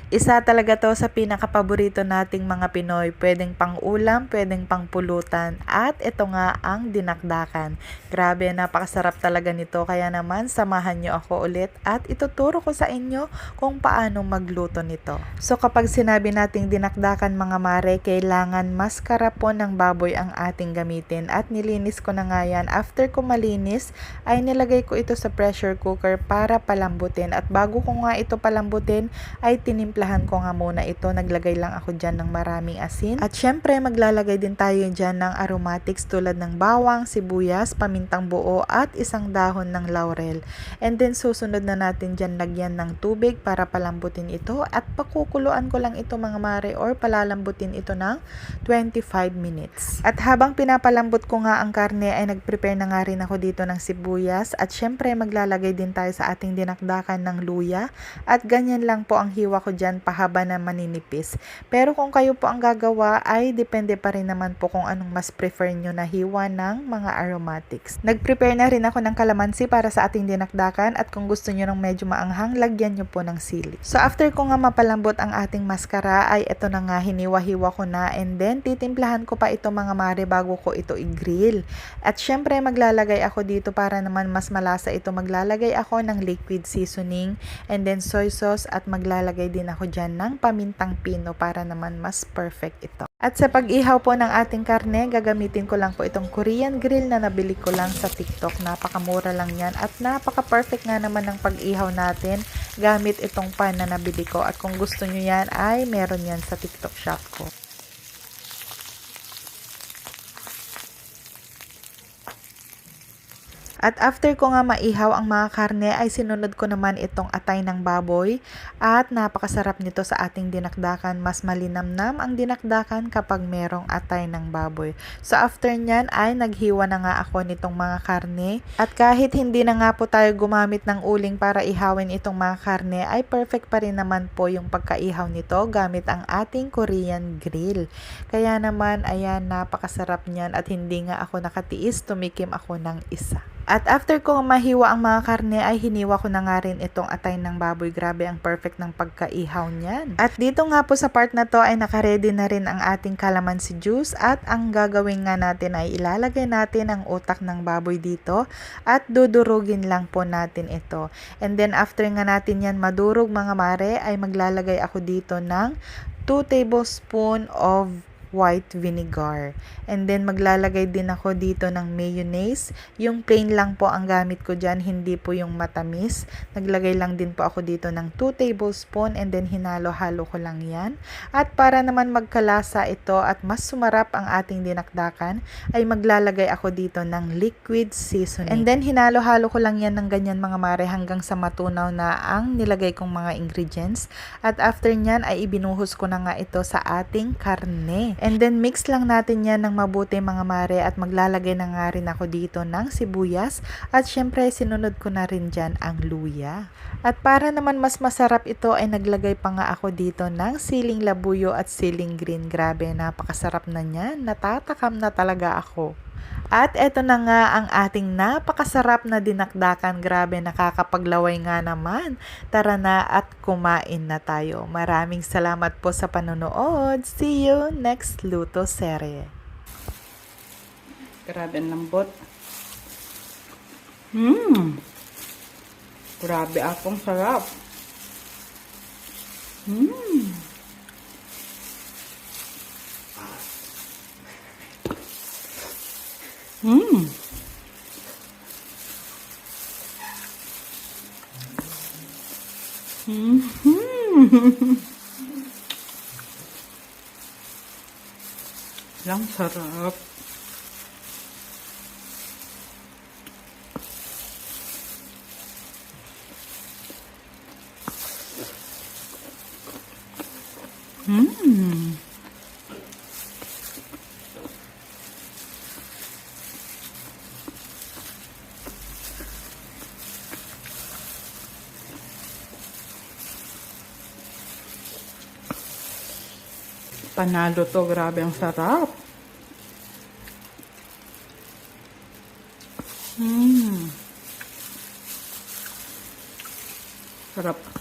Isa talaga to sa pinakapaborito nating mga Pinoy. Pwedeng pang ulam, pwedeng pang pulutan. At ito nga ang dinakdakan. Grabe, napakasarap talaga nito. Kaya naman, samahan nyo ako ulit at ituturo ko sa inyo kung paano magluto nito. So kapag sinabi nating dinakdakan mga mare, kailangan maskara po ng baboy ang ating gamitin. At nilinis ko na nga yan. After ko malinis, ay nilagay ko ito sa pressure cooker para palambutin. At bago ko nga ito palambutin, ay tinimplahan ko nga muna ito. Naglagay lang ako dyan ng maraming asin. At syempre maglalagay din tayo dyan ng aromatics tulad ng bawang, sibuyas, pamintang buo at isang dahon ng laurel. And then susunod na natin dyan lagyan ng tubig para palambutin ito. At pakukuluan ko lang ito mga mare or palalambutin ito ng 25 minutes. At habang pinapalambot ko nga ang karne ay nagprepare na nga rin ako dito ng sibuyas. At syempre maglalagay din tayo sa ating dinakdakan ng luya. At ganyan lang po ang hiwa ko dyan, pahaba na maninipis. Pero kung kayo po ang gagawa ay depende pa rin naman po kung anong mas prefer nyo na hiwa ng mga aromatics. Nag-prepare na rin ako ng kalamansi para sa ating dinakdakan at kung gusto nyo ng medyo maanghang, lagyan nyo po ng sili. So after ko nga mapalambot ang ating maskara ay ito na nga, hiniwa-hiwa ko na and then titimplahan ko pa ito mga mare bago ko ito i-grill. At syempre maglalagay ako dito para naman mas malasa ito, maglalagay ako ng liquid seasoning and then soy sauce at maglalagay din ako dyan ng pamintang pino para naman mas perfect ito. At sa pag-ihaw po ng ating karne, gagamitin ko lang po itong Korean grill na nabili ko lang sa TikTok. Napakamura lang yan at napaka-perfect nga naman ng pag-ihaw natin gamit itong pan na nabili ko. At kung gusto nyo yan ay meron yan sa TikTok shop ko. At after ko nga maihaw ang mga karne ay sinunod ko naman itong atay ng baboy at napakasarap nito sa ating dinakdakan. Mas malinamnam ang dinakdakan kapag merong atay ng baboy. So after nyan ay naghiwa na nga ako nitong mga karne at kahit hindi na nga po tayo gumamit ng uling para ihawin itong mga karne ay perfect pa rin naman po yung pagkaihaw nito gamit ang ating Korean grill. Kaya naman ayan, napakasarap nyan at hindi nga ako nakatiis, tumikim ako ng isa. At after ko mahiwa ang mga karne ay hiniwa ko na nga rin itong atay ng baboy. Grabe ang perfect ng pagkaihaw niyan. At dito nga po sa part na to ay nakaredy na rin ang ating calamansi juice at ang gagawin nga natin ay ilalagay natin ang utak ng baboy dito at dudurugin lang po natin ito. And then after nga natin yan madurog mga mare ay maglalagay ako dito ng 2 tablespoon of white vinegar. And then maglalagay din ako dito ng mayonnaise. Yung plain lang po ang gamit ko dyan, hindi po yung matamis. Naglagay lang din po ako dito ng 2 tablespoon and then hinalo-halo ko lang yan. At para naman magkalasa ito at mas sumarap ang ating dinakdakan, ay maglalagay ako dito ng liquid seasoning. And then hinalo-halo ko lang yan ng ganyan mga mare hanggang sa matunaw na ang nilagay kong mga ingredients. At after nyan ay ibinuhos ko na nga ito sa ating karne. And then mix lang natin yan ng mabuti mga mare at maglalagay na nga rin ako dito ng sibuyas at syempre sinunod ko na rin dyan ang luya. At para naman mas masarap ito ay naglagay pa nga ako dito ng siling labuyo at siling green. Grabe, napakasarap na niyan. Natatakam na talaga ako. At eto na nga ang ating napakasarap na dinakdakan. Grabe, nakakapaglaway nga naman. Tara na at kumain na tayo. Maraming salamat po sa panonood. See you next luto serye. Grabe ang lambot. Grabe akong sarap. Lang sarap. Panalo to, grabe ang sarap. Sarap.